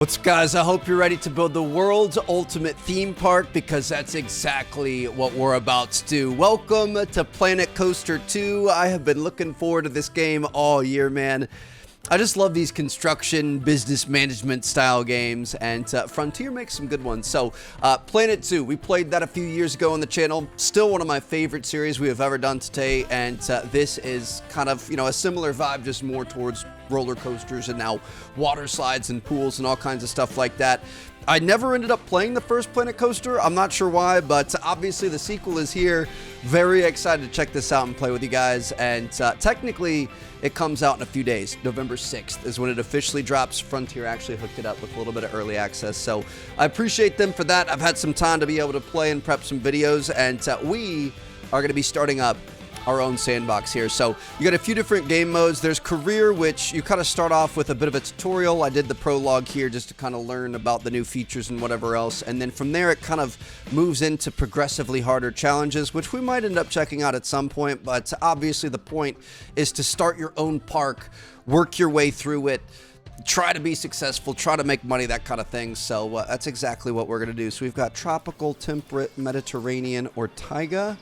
What's up, guys? I hope you're ready to build the world's ultimate theme park, because that's exactly what we're about to do. Welcome to Planet Coaster 2. I have been looking forward to this game all year, man. I just love these construction, business management style games, and Frontier makes some good ones. So, Planet Zoo, we played that a few years ago on the channel. Still one of my favorite series we have ever done today, and this is kind of, a similar vibe, just more towards roller coasters and now water slides and pools and all kinds of stuff like that. I never ended up playing the first Planet Coaster. I'm not sure why, but obviously the sequel is here. Very excited to check this out and play with you guys. And technically, it comes out in a few days. November 6th is when it officially drops. Frontier actually hooked it up with a little bit of early access. So I appreciate them for that. I've had some time to be able to play and prep some videos. And we are going to be starting up our own sandbox here. So you got a few different game modes. There's career, which you kind of start off with a bit of a tutorial. I did the prologue here just to kind of learn about the new features and whatever else. And then from there, it kind of moves into progressively harder challenges, which we might end up checking out at some point. But obviously the point is to start your own park, work your way through it, try to be successful, try to make money, that kind of thing. So that's exactly what we're going to do. So we've got tropical, temperate, Mediterranean, or taiga.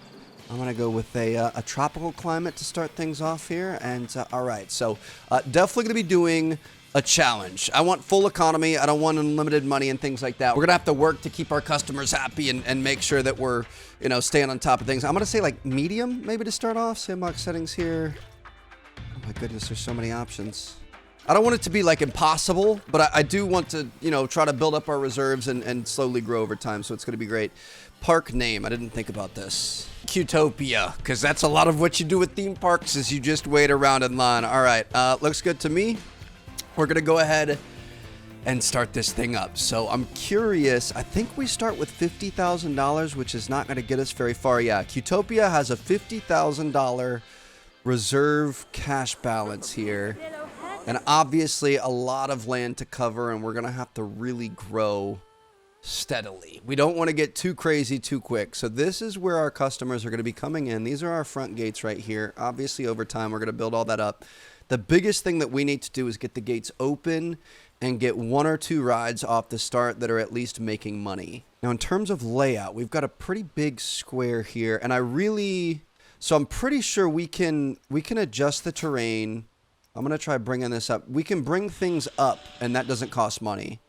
I'm going to go with a tropical climate to start things off here. And all right, so definitely going to be doing a challenge. I want full economy. I don't want unlimited money and things like that. We're going to have to work to keep our customers happy and make sure that we're, staying on top of things. I'm going to say like medium maybe to start off. Sandbox settings here. Oh my goodness, there's so many options. I don't want it to be like impossible, but I do want to, try to build up our reserves and slowly grow over time. So it's going to be great. Park name. I didn't think about this. Qtopia, because that's a lot of what you do with theme parks is you just wait around in line. All right, looks good to me. We're going to go ahead and start this thing up. So I'm curious. I think we start with $50,000, which is not going to get us very far. Yeah, Qtopia has a $50,000 reserve cash balance here. And obviously a lot of land to cover, and we're going to have to really grow steadily. We don't want to get too crazy too quick. So this is where our customers are going to be coming in. These are our front gates right here. Obviously over time we're going to build all that up. The biggest thing that we need to do is get the gates open and get one or two rides off the start that are at least making money. Now in terms of layout, we've got a pretty big square here, and I'm pretty sure we can adjust the terrain. I'm going to try bringing this up. We can bring things up, and that doesn't cost money.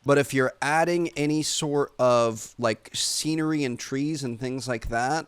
But if you're adding any sort of like scenery and trees and things like that,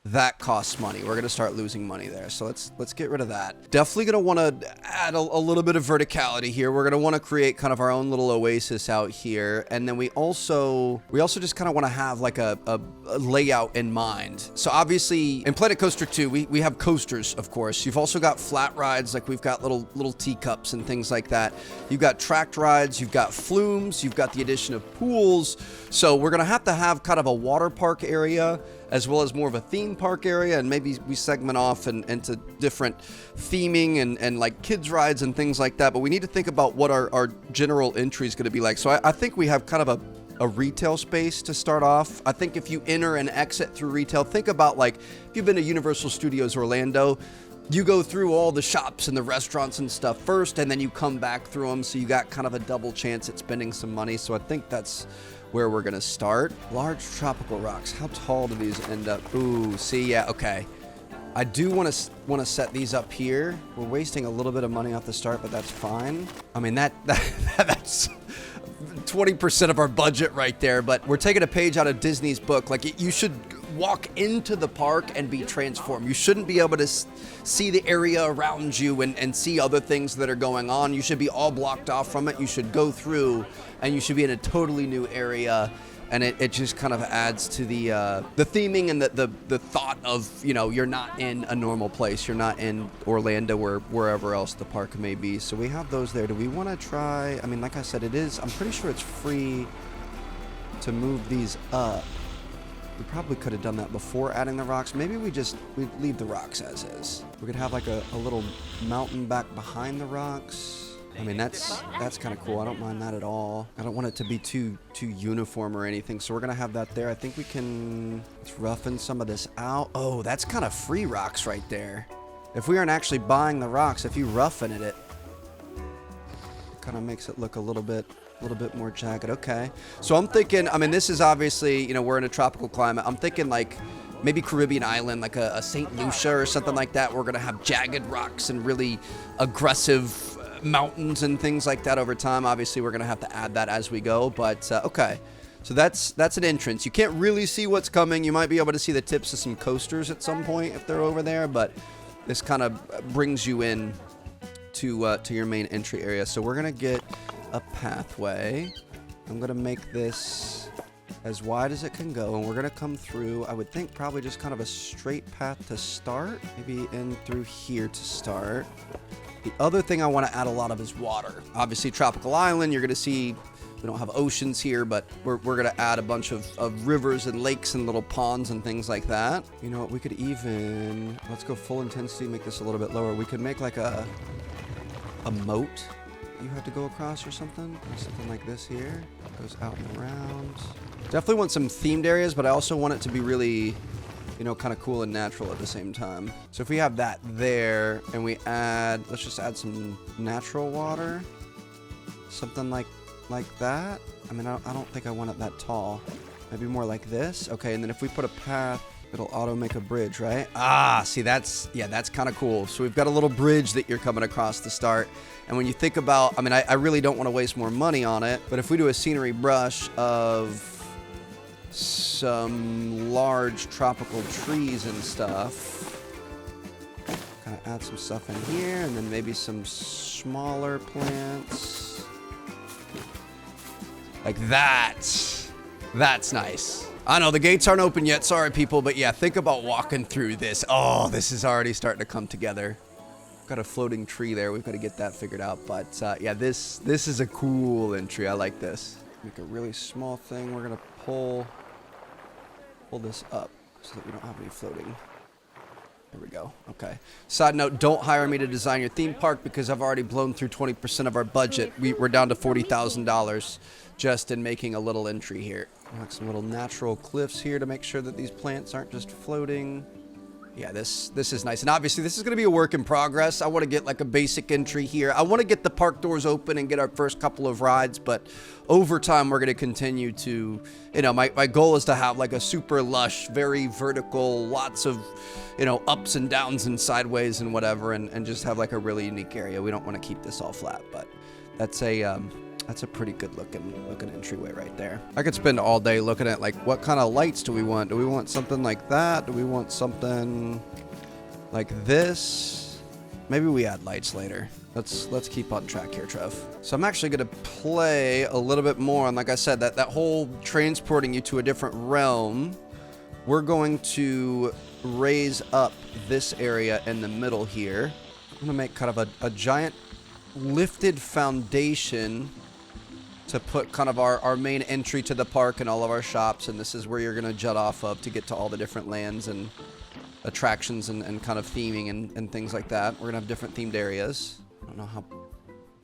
that costs money. We're going to start losing money there. So let's get rid of that. Definitely going to want to add a little bit of verticality here. We're going to want to create kind of our own little oasis out here. And then we also just kind of want to have like a layout in mind. So obviously in Planet Coaster 2, we have coasters, of course. You've also got flat rides, like we've got little teacups and things like that. You've got tracked rides, you've got flumes, you've got the addition of pools. So we're going to have kind of a water park area, as well as more of a theme park area, and maybe we segment off into different theming and like kids rides and things like that. But we need to think about what our general entry is going to be like. So I think we have kind of a retail space to start off. I think if you enter and exit through retail, think about like if you've been to Universal Studios Orlando, you go through all the shops and the restaurants and stuff first, and then you come back through them. So you got kind of a double chance at spending some money. So I think that's where we're gonna start. Large tropical rocks. How tall do these end up? Ooh, see, yeah, okay. I do want to set these up here. We're wasting a little bit of money off the start, but that's fine. I mean, that's 20% of our budget right there. But we're taking a page out of Disney's book. Like, you should walk into the park and be transformed. You shouldn't be able to see the area around you and see other things that are going on. You should be all blocked off from it. You should go through and you should be in a totally new area. And it just kind of adds to the theming and the thought of, you're not in a normal place. You're not in Orlando or wherever else the park may be. So we have those there. Do we want to try? I mean, like I said, I'm pretty sure it's free to move these up. We probably could have done that before adding the rocks. Maybe we leave the rocks as is. We could have like a little mountain back behind the rocks. I mean, that's kind of cool. I don't mind that at all. I don't want it to be too uniform or anything, so we're gonna have that there. I think let's roughen some of this out. Oh, that's kind of free rocks right there. If we aren't actually buying the rocks, if you roughen it kind of makes it look a little bit A little bit more jagged. Okay. So I'm thinking, I mean, this is obviously, you know, we're in a tropical climate. I'm thinking like maybe Caribbean island, like a St. Lucia or something like that. We're going to have jagged rocks and really aggressive mountains and things like that over time. Obviously, we're going to have to add that as we go. But okay. So that's an entrance. You can't really see what's coming. You might be able to see the tips of some coasters at some point if they're over there. But this kind of brings you in to your main entry area. So we're going to get a pathway. I'm going to make this as wide as it can go, and we're going to come through, I would think probably just kind of a straight path to start, maybe in through here to start. The other thing I want to add a lot of is water. Obviously, tropical island, you're going to see we don't have oceans here, but we're going to add a bunch of rivers and lakes and little ponds and things like that. You know what, we could even, let's go full intensity, make this a little bit lower. We could make like a moat you have to go across or something. Something like this here. Goes out and around. Definitely want some themed areas, but I also want it to be really, you know, kind of cool and natural at the same time. So if we have that there and we add, let's just add some natural water. Something like that. I mean, I don't think I want it that tall. Maybe more like this. Okay, and then if we put a path, it'll auto make a bridge, right? Ah, see, that's kind of cool. So we've got a little bridge that you're coming across to start. And when you think about, I mean, I really don't want to waste more money on it, but if we do a scenery brush of some large tropical trees and stuff, kind of add some stuff in here, and then maybe some smaller plants. Like that. That's nice. I know the gates aren't open yet. Sorry, people. But yeah, think about walking through this. Oh, this is already starting to come together. Got a floating tree there. We've got to get that figured out. But yeah, this is a cool entry. I like this. Make a really small thing. We're going to pull this up so that we don't have any floating. There we go. Okay. Side note, don't hire me to design your theme park because I've already blown through 20% of our budget. We're down to $40,000 just in making a little entry here. Like some little natural cliffs here to make sure that these plants aren't just floating. Yeah, this is nice. And obviously, this is going to be a work in progress. I want to get like a basic entry here. I want to get the park doors open and get our first couple of rides. But over time, we're going to continue to, you know, my goal is to have like a super lush, very vertical, lots of, you know, ups and downs and sideways and whatever, and just have like a really unique area. We don't want to keep this all flat, but that's a pretty good looking entryway right there. I could spend all day looking at like what kind of lights do we want? Do we want something like that? Do we want something like this? Maybe we add lights later. Let's keep on track here, Trev. So I'm actually gonna play a little bit more on, like I said, that whole transporting you to a different realm. We're going to raise up this area in the middle here. I'm gonna make kind of a giant lifted foundation to put kind of our main entry to the park and all of our shops, and this is where you're going to jut off of to get to all the different lands and attractions and kind of theming and things like that. We're going to have different themed areas. I don't know how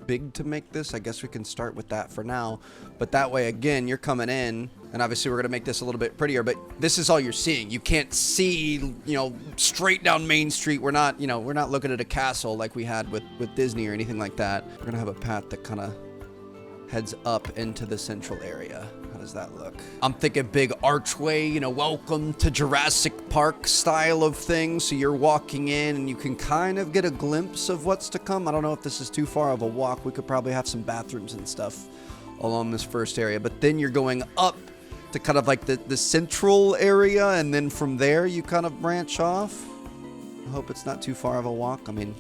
big to make this. I guess we can start with that for now, but that way, again, you're coming in, and obviously we're going to make this a little bit prettier, but this is all you're seeing. You can't see, you know, straight down Main Street. We're not looking at a castle like we had with Disney or anything like that. We're going to have a path that kind of heads up into the central area. How does that look? I'm thinking big archway, you know, welcome to Jurassic Park style of thing. So you're walking in and you can kind of get a glimpse of what's to come. I don't know if this is too far of a walk. We could probably have some bathrooms and stuff along this first area, but then you're going up to kind of like the central area, and then from there you kind of branch off. I hope it's not too far of a walk. I mean,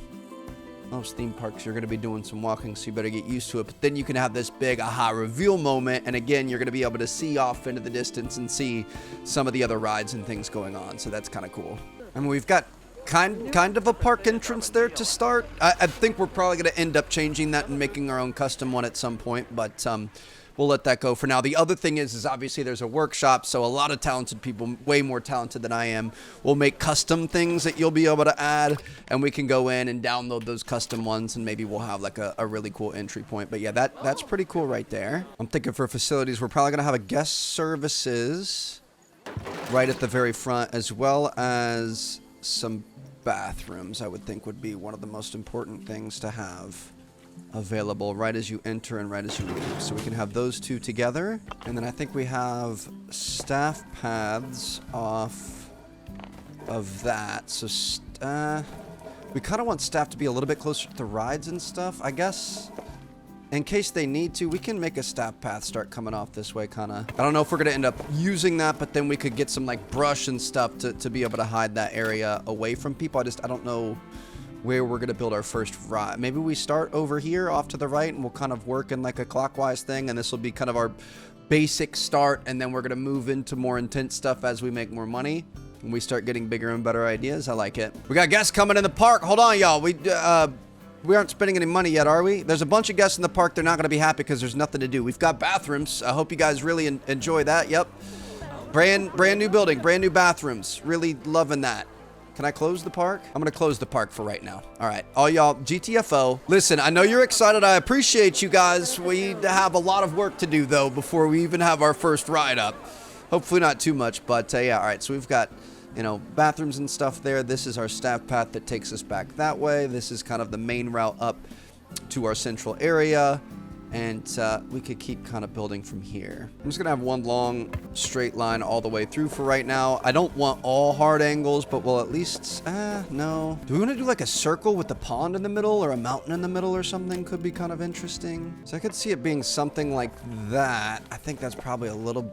most theme parks, you're going to be doing some walking, so you better get used to it. But then you can have this big aha reveal moment, and again, you're going to be able to see off into the distance and see some of the other rides and things going on. So that's kind of cool. I mean, we've got kind of a park entrance there to start. I think we're probably going to end up changing that and making our own custom one at some point, but we'll let that go for now. The other thing is obviously there's a workshop, so a lot of talented people, way more talented than I am, will make custom things that you'll be able to add, and we can go in and download those custom ones, and maybe we'll have like a really cool entry point. But yeah, that's pretty cool right there. I'm thinking for facilities, we're probably going to have a guest services right at the very front, as well as some bathrooms. I would think would be one of the most important things to have available right as you enter and right as you leave. So we can have those two together. And then I think we have staff paths off of that. So we kind of want staff to be a little bit closer to the rides and stuff, I guess. In case they need to, we can make a staff path start coming off this way, kind of. I don't know if we're going to end up using that, but then we could get some like brush and stuff to be able to hide that area away from people. I don't know where we're going to build our first ride. Maybe we start over here off to the right and we'll kind of work in like a clockwise thing, and this will be kind of our basic start, and then we're going to move into more intense stuff as we make more money and we start getting bigger and better ideas. I like it. We got guests coming in the park. Hold on, y'all. We aren't spending any money yet, are we? There's a bunch of guests in the park. They're not going to be happy because there's nothing to do. We've got bathrooms. I hope you guys really enjoy that. Yep. Brand new building, brand new bathrooms. Really loving that. Can I close the park? I'm going to close the park for right now. All right. All y'all, GTFO. Listen, I know you're excited. I appreciate you guys. We have a lot of work to do, though, before we even have our first ride up. Hopefully not too much, but yeah. All right. So we've got, you know, bathrooms and stuff there. This is our staff path that takes us back that way. This is kind of the main route up to our central area. And we could keep kind of building from here. I'm just going to have one long straight line all the way through for right now. I don't want all hard angles, but we'll at least, no. Do we want to do like a circle with the pond in the middle or a mountain in the middle or something? Could be kind of interesting. So I could see it being something like that. I think that's probably a little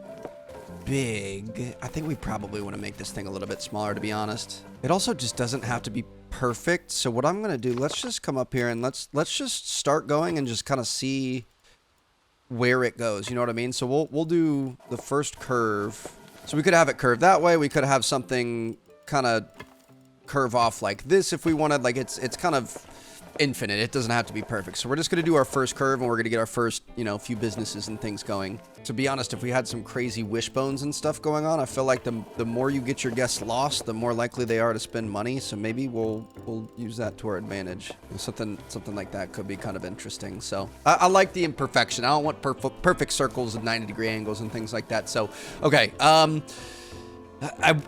big. I think we probably want to make this thing a little bit smaller, to be honest. It also just doesn't have to be perfect. So what I'm going to do, let's just come up here and let's just start going and just kind of see where it goes. You know what I mean? So we'll do the first curve. So we could have it curve that way. We could have something kind of curve off like this if we wanted. Like it's kind of infinite. It doesn't have to be perfect. So we're just going to do our first curve, and we're going to get our first, you know, few businesses and things going. To be honest, if we had some crazy wishbones and stuff going on, I feel like the more you get your guests lost, the more likely they are to spend money. So maybe we'll use that to our advantage. Something like that could be kind of interesting. So I like the imperfection. I don't want perfect circles and 90-degree angles and things like that. So, okay.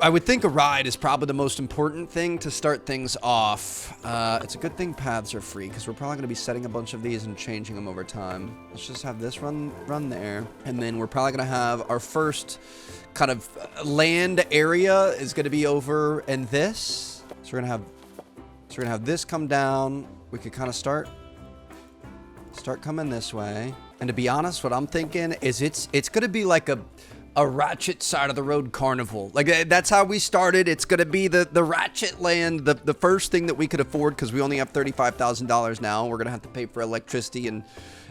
I would think a ride is probably the most important thing to start things off. It's a good thing paths are free, because we're probably going to be setting a bunch of these and changing them over time. Let's just have this run there. And then we're probably going to have our first kind of land area is going to be over in this. So we're going to have this come down. We could kind of start coming this way. And to be honest, what I'm thinking is it's going to be like a Ratchet side of the road carnival. Like that's how we started. It's going to be the Ratchet land, the first thing that we could afford, because we only have $35,000 now. We're going to have to pay for electricity and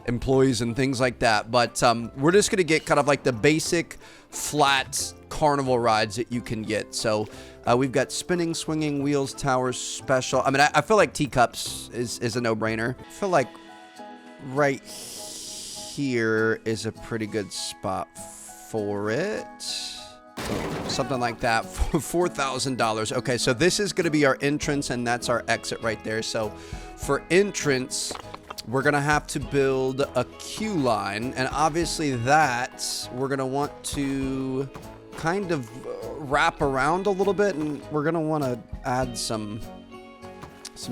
employees and things like that. But we're just going to get kind of like the basic flat carnival rides that you can get. So we've got spinning, swinging, wheels, towers, special. I mean, I feel like teacups is a no-brainer. I feel like right here is a pretty good spot for it. Something like that for $4,000. Okay, so this is going to be our entrance, and that's our exit right there. So for entrance, we're going to have to build a queue line, and obviously that we're going to want to kind of wrap around a little bit, and we're going to want to add some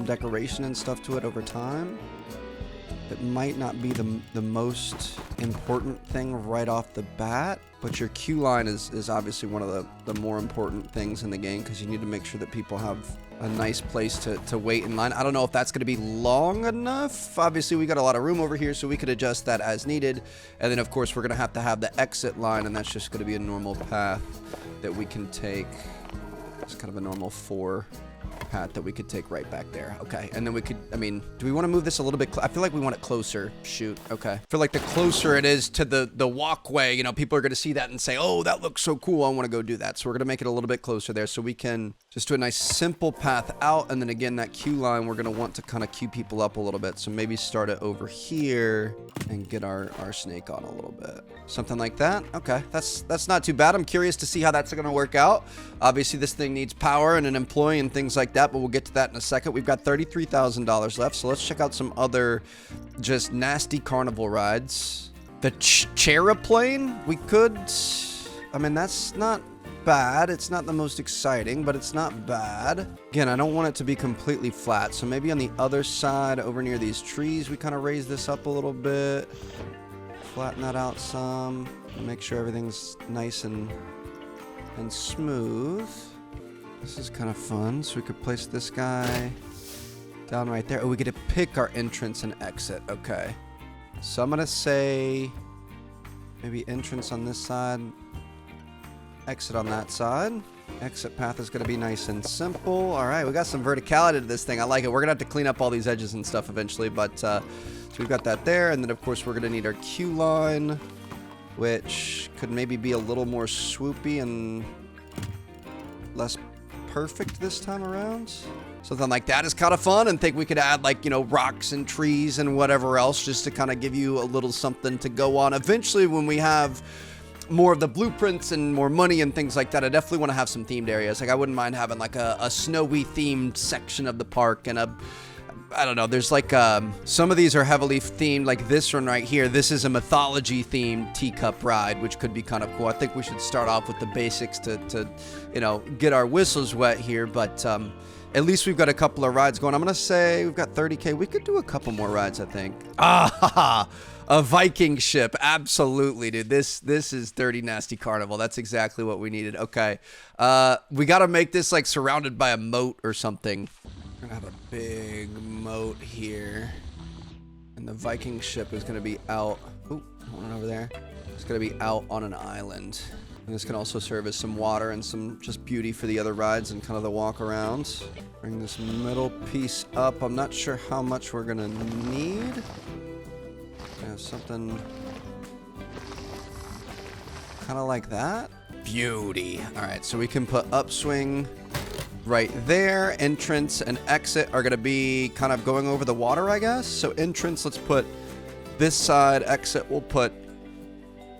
decoration and stuff to it over time. It might not be the most important thing right off the bat, but your queue line is obviously one of the more important things in the game, because you need to make sure that people have a nice place to wait in line. I don't know if that's going to be long enough. Obviously, we got a lot of room over here, so we could adjust that as needed. And then, of course, we're going to have the exit line, and that's just going to be a normal path that we can take. It's kind of a normal 4 path that we could take right back there. Okay, and then we could, I mean, do we want to move this a little bit? I feel like we want it closer. Shoot, okay. I feel like the closer it is to the walkway, you know, people are going to see that and say, oh, that looks so cool, I want to go do that. So we're going to make it a little bit closer there, so we can just do a nice simple path out, and then again, that queue line, we're going to want to kind of queue people up a little bit. So maybe start it over here and get our snake on a little bit. Something like that. Okay, that's not too bad. I'm curious to see how that's going to work out. Obviously, this thing needs power and an employee and things like that, but we'll get to that in a second. We've got $33,000 left, so let's check out some other just nasty carnival rides. The Cheraplane, we could, I mean, that's not bad. It's not the most exciting, but it's not bad. Again, I don't want it to be completely flat, so maybe on the other side over near these trees, we kind of raise this up a little bit. Flatten that out some. Make sure everything's nice and smooth. This is kind of fun. So we could place this guy down right there. Oh, we get to pick our entrance and exit. Okay. So I'm going to say maybe entrance on this side, exit on that side. Exit path is going to be nice and simple. All right, we got some verticality to this thing. I like it. We're going to have to clean up all these edges and stuff eventually, but so we've got that there. And then, of course, we're going to need our queue line, which could maybe be a little more swoopy and less perfect this time around. Something like that is kind of fun, and think we could add, like, you know, rocks and trees and whatever else just to kind of give you a little something to go on. Eventually, when we have more of the blueprints and more money and things like that, I definitely want to have some themed areas. Like, I wouldn't mind having like a snowy themed section of the park and I don't know, there's like some of these are heavily themed, like this one right here. This is a mythology themed teacup ride, which could be kind of cool. I think we should start off with the basics to you know, get our whistles wet here, but at least we've got a couple of rides going. I'm gonna say we've got 30K. We could do a couple more rides, I think. A Viking ship. Absolutely, dude. This is Dirty Nasty Carnival. That's exactly what we needed. Okay. We got to make this like surrounded by a moat or something. We're gonna have a big moat here. And the Viking ship is gonna be out. Ooh, one over there. It's gonna be out on an island. And this can also serve as some water and some just beauty for the other rides and kind of the walk around. Bring this middle piece up. I'm not sure how much we're gonna need. Yeah, something kind of like that. Beauty. All right, so we can put upswing right there. Entrance and exit are gonna be kind of going over the water, I guess. So entrance, let's put this side. Exit, we'll put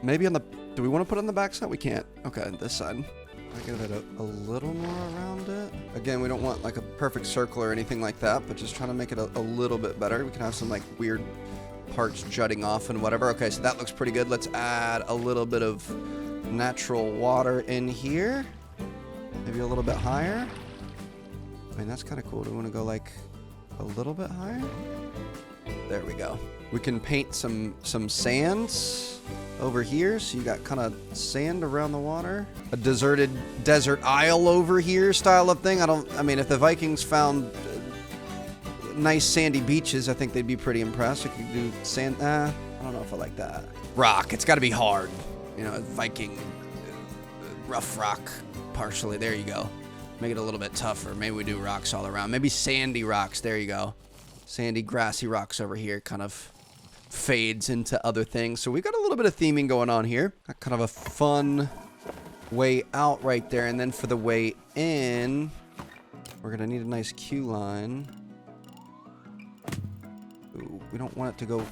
maybe on the... Do we want to put it on the back side? We can't. Okay, this side. I give it a little more around it. Again, we don't want like a perfect circle or anything like that, but just trying to make it a little bit better. We can have some like weird parts jutting off and whatever. Okay, so that looks pretty good. Let's add a little bit of natural water in here. Maybe a little bit higher. I mean, that's kind of cool. Do we want to go like a little bit higher? There we go. We can paint some sands over here, so you got kind of sand around the water. A deserted desert isle over here style of thing. I mean, if the Vikings found nice sandy beaches, I think they'd be pretty impressed. We could do sand. I don't know if I like that. Rock. It's got to be hard. You know, Viking rough rock partially. There you go. Make it a little bit tougher. Maybe we do rocks all around. Maybe sandy rocks. There you go. Sandy, grassy rocks over here kind of fades into other things. So we've got a little bit of theming going on here. Got kind of a fun way out right there. And then for the way in, we're going to need a nice queue line. Ooh, we don't want it to go...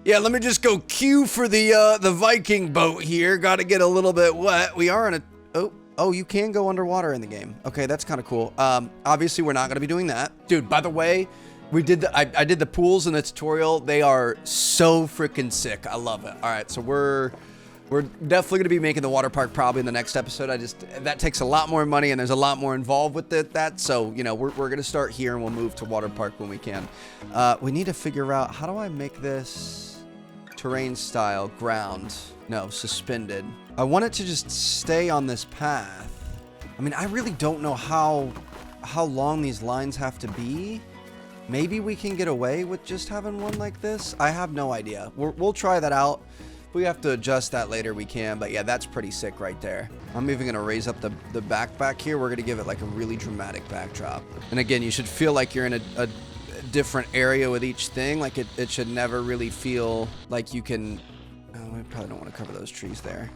Yeah, let me just go queue for the Viking boat here. Got to get a little bit wet. We are in a... Oh, you can go underwater in the game. Okay, that's kind of cool. Obviously, we're not going to be doing that. Dude, by the way, we did I did the pools in the tutorial. They are so freaking sick. I love it. All right, so we're definitely going to be making the water park probably in the next episode. That takes a lot more money, and there's a lot more involved with that. So, you know, we're going to start here, and we'll move to water park when we can. We need to figure out, how do I make this terrain style ground? No, suspended. I want it to just stay on this path. I mean, I really don't know how long these lines have to be. Maybe we can get away with just having one like this. I have no idea. We'll try that out. If we have to adjust that later, we can. But yeah, that's pretty sick right there. I'm even going to raise up the back here. We're going to give it like a really dramatic backdrop. And again, you should feel like you're in a different area with each thing. Like it should never really feel like you can... Oh, we probably don't want to cover those trees there.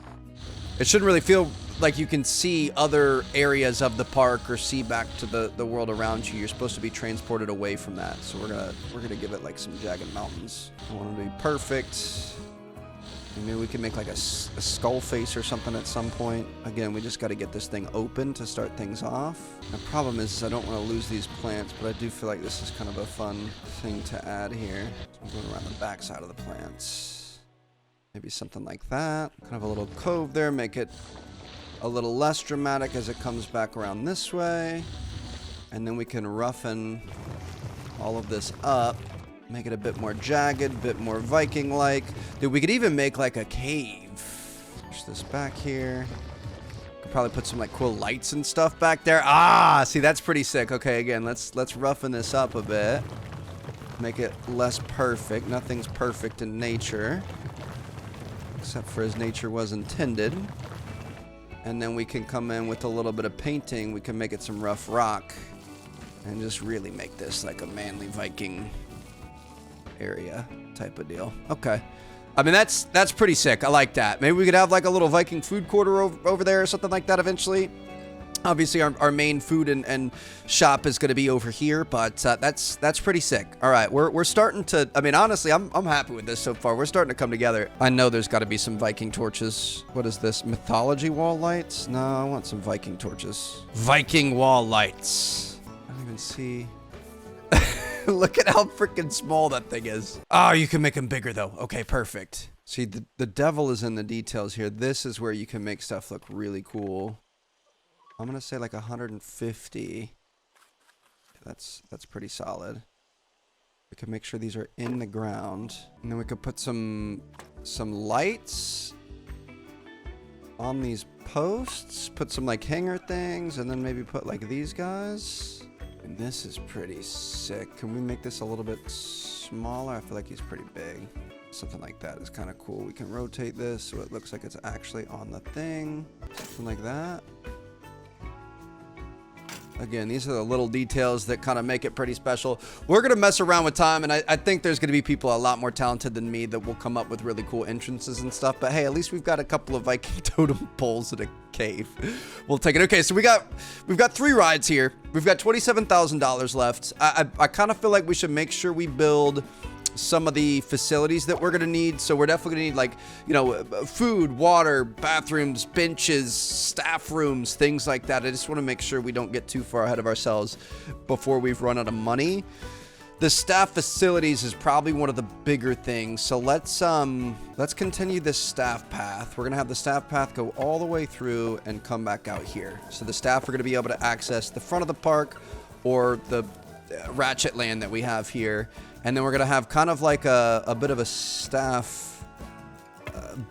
It shouldn't really feel like you can see other areas of the park or see back to the world around you. You're supposed to be transported away from that. So we're gonna give it like some jagged mountains. I want them to be perfect. Maybe we can make like a skull face or something at some point. Again, we just got to get this thing open to start things off. The problem is I don't want to lose these plants, but I do feel like this is kind of a fun thing to add here. So I'm going around the back side of the plants. Maybe something like that. Kind of a little cove there. Make it a little less dramatic as it comes back around this way. And then we can roughen all of this up. Make it a bit more jagged, a bit more Viking-like. Dude, we could even make like a cave. Push this back here. Could probably put some like cool lights and stuff back there. Ah, see, that's pretty sick. Okay, again, let's roughen this up a bit. Make it less perfect. Nothing's perfect in nature, except for as nature was intended. And then we can come in with a little bit of painting. We can make it some rough rock and just really make this like a manly Viking area type of deal. Okay. I mean, that's pretty sick. I like that. Maybe we could have like a little Viking food quarter over there or something like that eventually. Obviously, our main food and shop is going to be over here, but that's pretty sick. All right, we're starting to. I mean, honestly, I'm happy with this so far. We're starting to come together. I know there's got to be some Viking torches. What is this? Mythology wall lights? No, I want some Viking torches. Viking wall lights. I don't even see. Look at how freaking small that thing is. Oh, you can make them bigger though. Okay, perfect. See, the devil is in the details here. This is where you can make stuff look really cool. I'm gonna say like 150. That's pretty solid. We can make sure these are in the ground, and then we could put some lights on these posts. Put some like hanger things, and then maybe put like these guys. And this is pretty sick. Can we make this a little bit smaller? I feel like he's pretty big. Something like that is kind of cool. We can rotate this so it looks like it's actually on the thing. Something like that. Again, these are the little details that kind of make it pretty special. We're going to mess around with time, and I think there's going to be people a lot more talented than me that will come up with really cool entrances and stuff. But hey, at least we've got a couple of Viking totem poles in a cave. We'll take it. Okay, so we've got 3 rides here. We've got $27,000 left. I kind of feel like we should make sure we build some of the facilities that we're going to need. So we're definitely going to need like, you know, food, water, bathrooms, benches, staff rooms, things like that. I just want to make sure we don't get too far ahead of ourselves before we've run out of money. The staff facilities is probably one of the bigger things. So let's continue this staff path. We're going to have the staff path go all the way through and come back out here. So the staff are going to be able to access the front of the park or the ratchet land that we have here. And then we're going to have kind of like a bit of a staff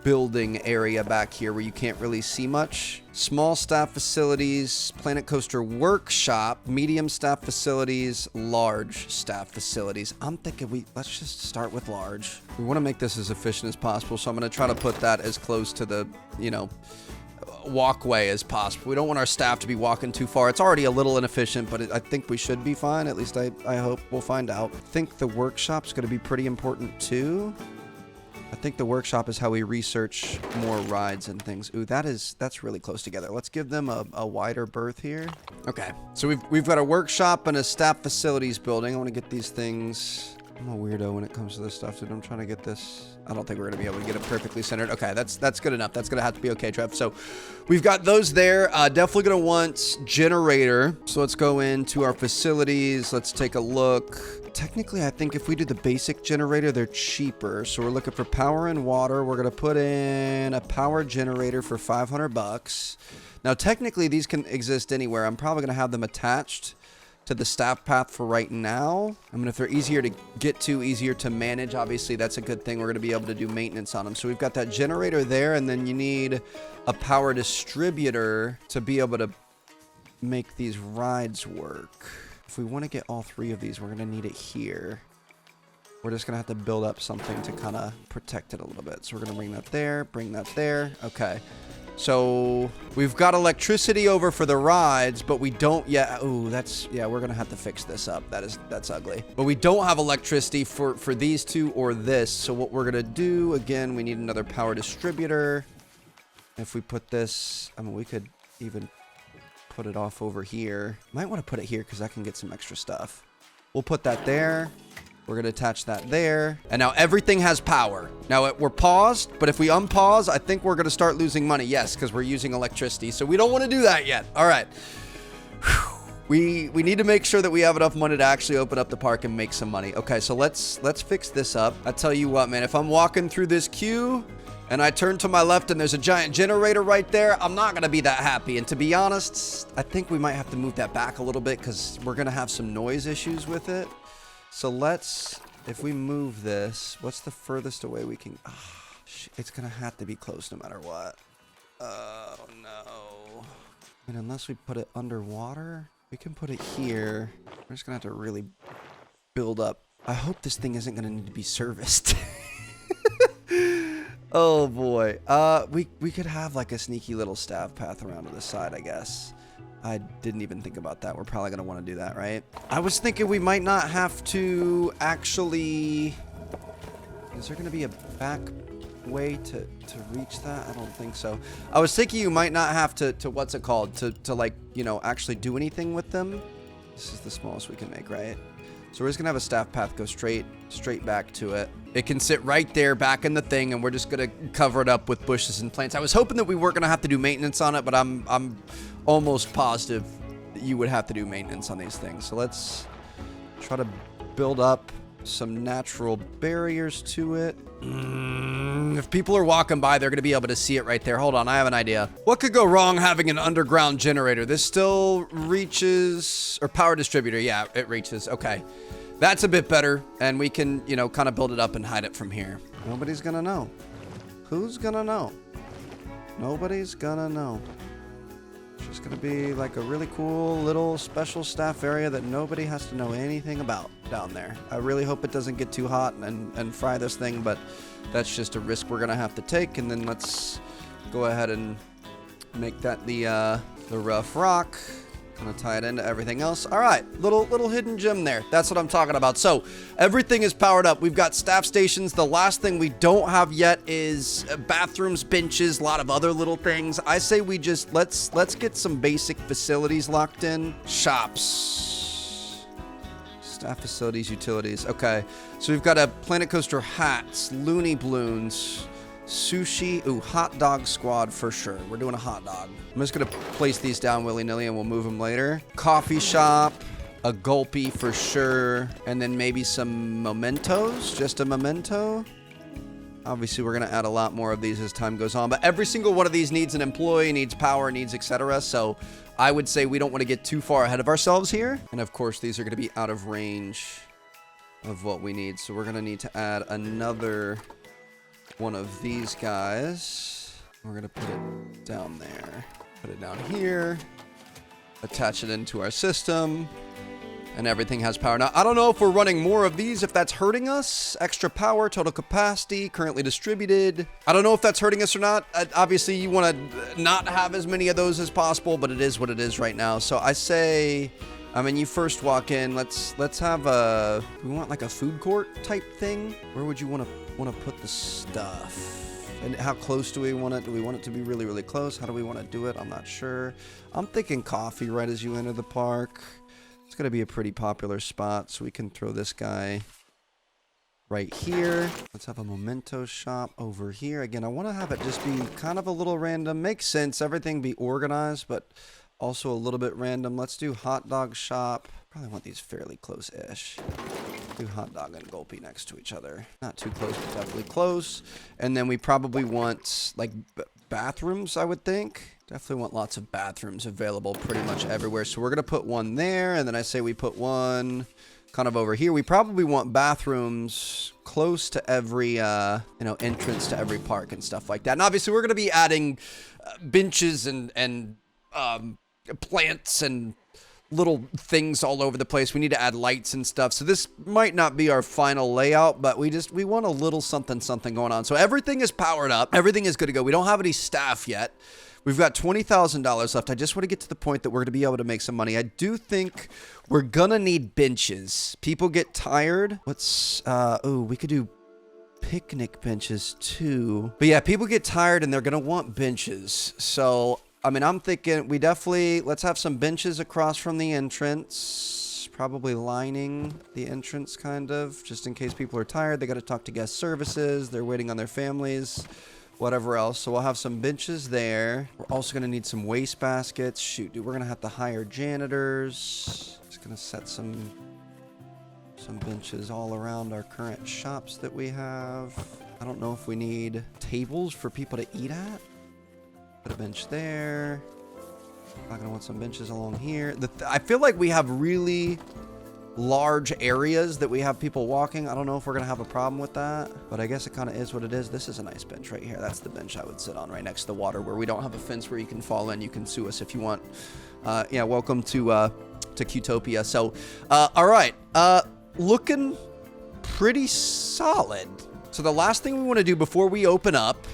building area back here where you can't really see much. Small staff facilities, Planet Coaster Workshop, medium staff facilities, large staff facilities. I'm thinking let's just start with large. We want to make this as efficient as possible, so I'm going to try to put that as close to the, you know, walkway as possible. We don't want our staff to be walking too far. It's already a little inefficient, but I think we should be fine. At least I hope. We'll find out. I think the workshop's going to be pretty important too. I think the workshop is how we research more rides and things. Ooh, that's really close together. Let's give them a wider berth here. Okay, so we've got a workshop and a staff facilities building. I want to get these things. I'm a weirdo when it comes to this stuff, dude. I'm trying to get this. I don't think we're going to be able to get it perfectly centered. Okay, that's good enough. That's going to have to be okay, Trev. So we've got those there. Definitely going to want generator. So let's go into our facilities. Let's take a look. Technically, I think if we do the basic generator, they're cheaper. So we're looking for power and water. We're going to put in a power generator for $500. Now, technically, these can exist anywhere. I'm probably going to have them attached to the staff path for right now. I mean, if they're easier to get to, easier to manage, obviously that's a good thing. We're going to be able to do maintenance on them. So we've got that generator there, and then you need a power distributor to be able to make these rides work. If we want to get all 3 of these, we're going to need it here. We're just going to have to build up something to kind of protect it a little bit. So we're going to bring that there. Okay. So we've got electricity over for the rides, but we don't yet. Oh, we're going to have to fix this up. That's ugly. But we don't have electricity for these 2 or this. So what we're going to do, again, we need another power distributor. If we put this, I mean, we could even put it off over here. Might want to put it here because I can get some extra stuff. We'll put that there. We're going to attach that there. And now everything has power. Now we're paused, but if we unpause, I think we're going to start losing money. Yes, because we're using electricity. So we don't want to do that yet. All right. We need to make sure that we have enough money to actually open up the park and make some money. Okay, so let's fix this up. I tell you what, man, if I'm walking through this queue and I turn to my left and there's a giant generator right there, I'm not going to be that happy. And to be honest, I think we might have to move that back a little bit because we're going to have some noise issues with it. So let's, if we move this, what's the furthest away we can... Oh, it's going to have to be close no matter what. Oh, no. And unless we put it underwater, we can put it here. We're just going to have to really build up. I hope this thing isn't going to need to be serviced. Oh boy. We could have like a sneaky little staff path around to the side, I guess. I didn't even think about that. We're probably going to want to do that, right? I was thinking we might not have to actually... Is there going to be a back way to reach that? I don't think so. I was thinking you might not have to what's it called? To like, you know, actually do anything with them. This is the smallest we can make, right? So we're just gonna have a staff path go straight back to it. It can sit right there back in the thing, and we're just gonna cover it up with bushes and plants. I was hoping that we weren't gonna have to do maintenance on it, but I'm almost positive that you would have to do maintenance on these things. So let's try to build up some natural barriers to it. If people are walking by, they're gonna be able to see it right there. Hold on, I have an idea. What could go wrong having an underground generator? This still reaches, or power distributor, yeah, it reaches, okay. That's a bit better, and we can, you know, kind of build it up and hide it from here. Nobody's gonna know. Who's gonna know? Nobody's gonna know. It's just gonna be like a really cool little special staff area that nobody has to know anything about down there. I really hope it doesn't get too hot and fry this thing, but that's just a risk we're gonna have to take. And then let's go ahead and make that the rough rock. Gonna tie it into everything else. All right, little hidden gem there. That's what I'm talking about. So everything is powered up. We've got staff stations. The last thing we don't have yet is bathrooms, benches, a lot of other little things. I say we just let's get some basic facilities locked in. Shops, staff facilities, utilities. Okay, so we've got a Planet Coaster hats, loony balloons, sushi. Ooh, hot dog squad for sure. We're doing a hot dog. I'm just gonna place these down willy-nilly and we'll move them later. Coffee shop, a gulpy for sure, and then maybe some mementos. Just a memento. Obviously, we're gonna add a lot more of these as time goes on, but every single one of these needs an employee, needs power, needs etc. So I would say we don't want to get too far ahead of ourselves here. And of course, these are gonna be out of range of what we need. So we're gonna need to add another one of these guys. We're gonna put it down there. Put it down here. Attach it into our system. And everything has power. Now, I don't know if we're running more of these, if that's hurting us. Extra power, total capacity, currently distributed. I don't know if that's hurting us or not. Obviously, you want to not have as many of those as possible, but it is what it is right now. So I say, I mean, you first walk in. Let's have a, we want like a food court type thing. Where would you want to put the stuff? And how close do we want it? Do we want it to be really, really close? How do we want to do it? I'm not sure. I'm thinking coffee right as you enter the park. It's going to be a pretty popular spot, so we can throw this guy right here. Let's have a memento shop over here. Again, I want to have it just be kind of a little random. Makes sense. Everything be organized, but also a little bit random. Let's do hot dog shop. Probably want these fairly close-ish. Do hot dog and gulpy next to each other. Not too close, but definitely close. And then we probably want like bathrooms, I would think. Definitely want lots of bathrooms available pretty much everywhere. So we're going to put one there. And then I say we put one kind of over here. We probably want bathrooms close to every, entrance to every park and stuff like that. And obviously we're going to be adding benches and plants and little things all over the place. We need to add lights and stuff. So this might not be our final layout, but we want a little something going on. So everything is powered up. Everything is good to go. We don't have any staff yet. We've got $20,000 left. I just want to get to the point that we're going to be able to make some money. I do think we're going to need benches. People get tired. We could do picnic benches too. But yeah, people get tired and they're going to want benches. So I mean, I'm thinking let's have some benches across from the entrance, probably lining the entrance kind of, just in case people are tired. They got to talk to guest services. They're waiting on their families, whatever else. So we'll have some benches there. We're also going to need some waste baskets. Shoot, dude, we're going to have to hire janitors. Just going to set some benches all around our current shops that we have. I don't know if we need tables for people to eat at. Put a bench there. I'm gonna want some benches along here. I feel like we have really large areas that we have people walking. I don't know if we're gonna have a problem with that, but I guess it kind of is what it is. This is a nice bench right here. That's the bench I would sit on right next to the water, where we don't have a fence where you can fall in. You can sue us if you want. Yeah, welcome to Qtopia. So, all right, looking pretty solid. So the last thing we want to do before we open up,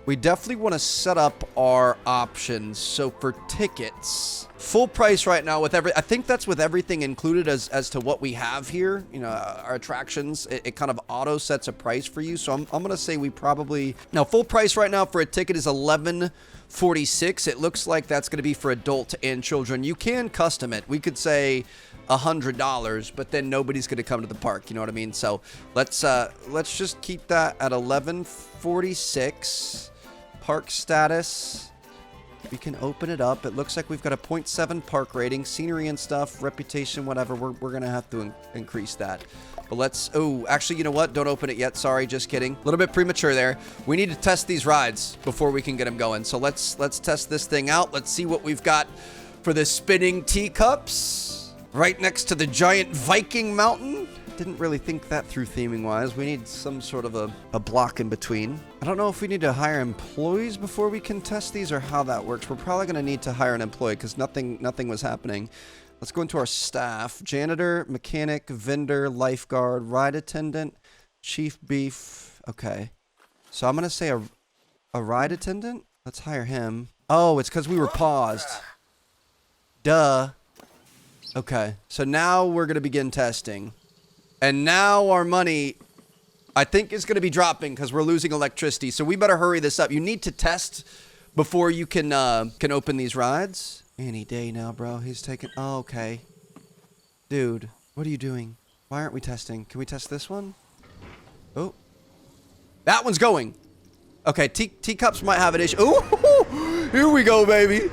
we definitely want to set up our options. So for tickets, full price right now with I think that's with everything included as to what we have here. You know, our attractions, it kind of auto sets a price for you. So I'm going to say we probably, now full price right now for a ticket is $11.46. It looks like that's going to be for adult and children. You can custom it. We could say $100, but then nobody's going to come to the park. You know what I mean? So let's just keep that at $11.46. Park status. We can open it up. It looks like we've got a 0.7 park rating, scenery and stuff, reputation, whatever. We're going to have to increase that. But let's, oh, actually, you know what? Don't open it yet. Sorry, just kidding. A little bit premature there. We need to test these rides before we can get them going. So let's test this thing out. Let's see what we've got for the spinning teacups right next to the giant Viking mountain. Didn't really think that through theming wise. We need some sort of a block in between. I don't know if we need to hire employees before we can test these or how that works. We're probably going to need to hire an employee because nothing was happening. Let's go into our staff. Janitor, mechanic, vendor, lifeguard, ride attendant, chief beef. Okay. So I'm going to say a ride attendant. Let's hire him. Oh, it's because we were paused. Duh. Okay. So now we're going to begin testing. And now our money, I think, is going to be dropping because we're losing electricity. So we better hurry this up. You need to test before you can open these rides. Any day now, bro. He's taking... Oh, okay. Dude, what are you doing? Why aren't we testing? Can we test this one? Oh. That one's going. Okay, teacups might have an issue. Oh, here we go, baby.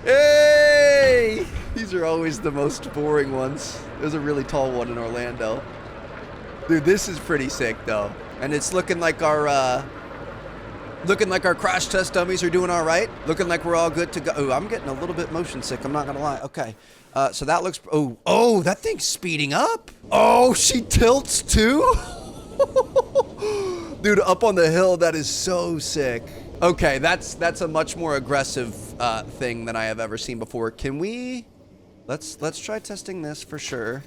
Hey! These are always the most boring ones. There's a really tall one in Orlando. Dude, this is pretty sick, though. And it's looking like our crash test dummies are doing all right. Looking like we're all good to go. Oh, I'm getting a little bit motion sick. I'm not going to lie. Okay. So that looks... Oh, that thing's speeding up. Oh, she tilts, too? Dude, up on the hill, that is so sick. Okay, that's a much more aggressive thing than I have ever seen before. Can we... Let's try testing this for sure.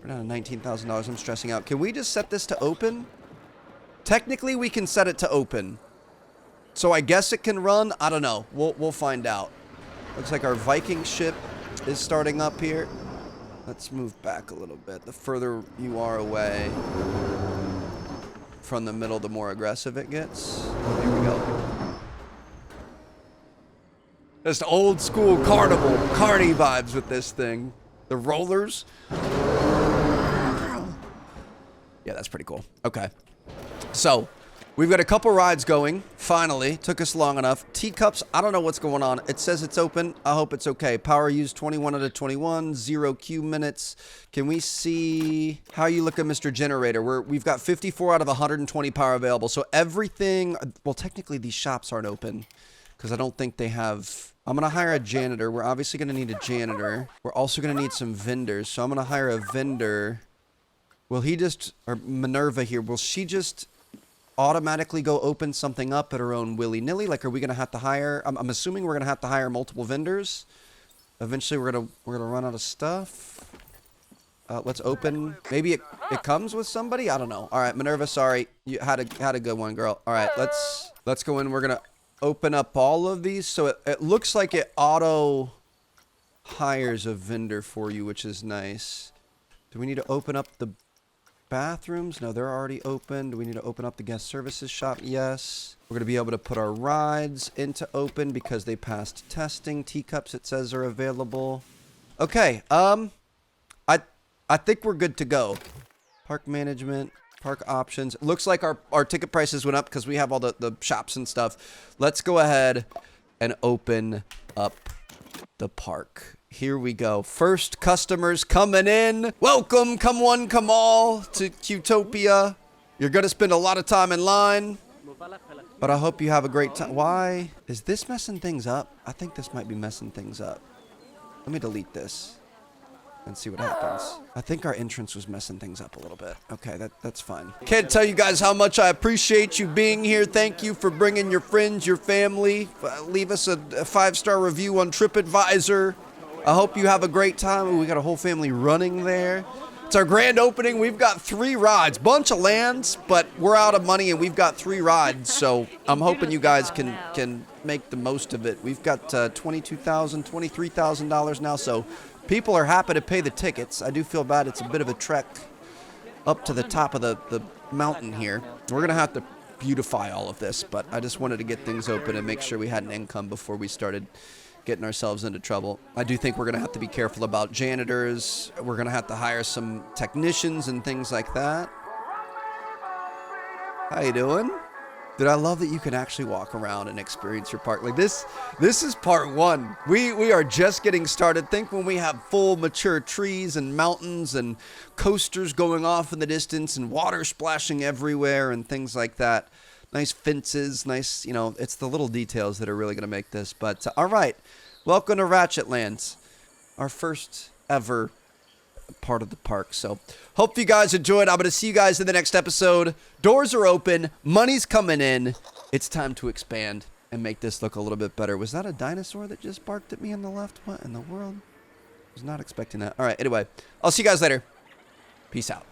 We're down to $19,000. I'm stressing out. Can we just set this to open? Technically, we can set it to open. So I guess it can run. I don't know. We'll find out. Looks like our Viking ship is starting up here. Let's move back a little bit. The further you are away from the middle, the more aggressive it gets. Here we go. Just old school carnival, carny vibes with this thing. The rollers. Yeah, that's pretty cool. Okay. So, we've got a couple rides going. Finally. Took us long enough. Teacups, I don't know what's going on. It says it's open. I hope it's okay. Power used 21 out of 21. 0 Q minutes. Can we see how you look at Mr. Generator? We've got 54 out of 120 power available. So everything... Well, technically these shops aren't open because I don't think they have... I'm going to hire a janitor. We're obviously going to need a janitor. We're also going to need some vendors. So I'm going to hire a vendor. Will he just... Or Minerva here. Will she just automatically go open something up at her own willy-nilly? Like, are we going to have to hire... I'm assuming we're going to have to hire multiple vendors. Eventually, we're gonna run out of stuff. Let's open... Maybe it comes with somebody? I don't know. All right, Minerva, sorry. You had a good one, girl. All right, let's go in. We're going to... open up all of these. So it looks like it auto hires a vendor for you, which is nice. Do we need to open up the bathrooms? No, they're already open. Do we need to open up the guest services shop? Yes. We're going to be able to put our rides into open because they passed testing. Teacups, it says, are available. Okay. I think we're good to go. Park management. Park options. Looks like our ticket prices went up because we have all the shops and stuff. Let's go ahead and open up the park. Here we go. First customers coming in. Welcome, come one, come all to Qtopia. You're going to spend a lot of time in line, but I hope you have a great time. Why is this messing things up? I think this might be messing things up. Let me delete this and see what happens. I think our entrance was messing things up a little bit. Okay, that's fine. Can't tell you guys how much I appreciate you being here. Thank you for bringing your friends, your family. Leave us a 5-star review on TripAdvisor. I hope you have a great time. Ooh, we got a whole family running there. It's our grand opening. We've got 3 rides. Bunch of lands, but we're out of money and we've got 3 rides. So I'm hoping you guys can make the most of it. We've got $22,000, $23,000 now. So people are happy to pay the tickets. I do feel bad. It's a bit of a trek up to the top of the mountain here. We're going to have to beautify all of this, but I just wanted to get things open and make sure we had an income before we started getting ourselves into trouble. I do think we're going to have to be careful about janitors. We're going to have to hire some technicians and things like that. How you doing? Dude, I love that you can actually walk around and experience your park. Like this is part 1. We are just getting started. Think when we have full mature trees and mountains and coasters going off in the distance and water splashing everywhere and things like that. Nice fences, nice, it's the little details that are really going to make this. But all right, welcome to Ratchetlands, our first ever part of the park. So hope you guys enjoyed. I'm going to see you guys in the next episode. Doors are open. Money's coming in. It's time to expand and make this look a little bit better. Was that a dinosaur that just barked at me on the left? What in the world? I was not expecting that. All right, anyway, I'll see you guys later. Peace out.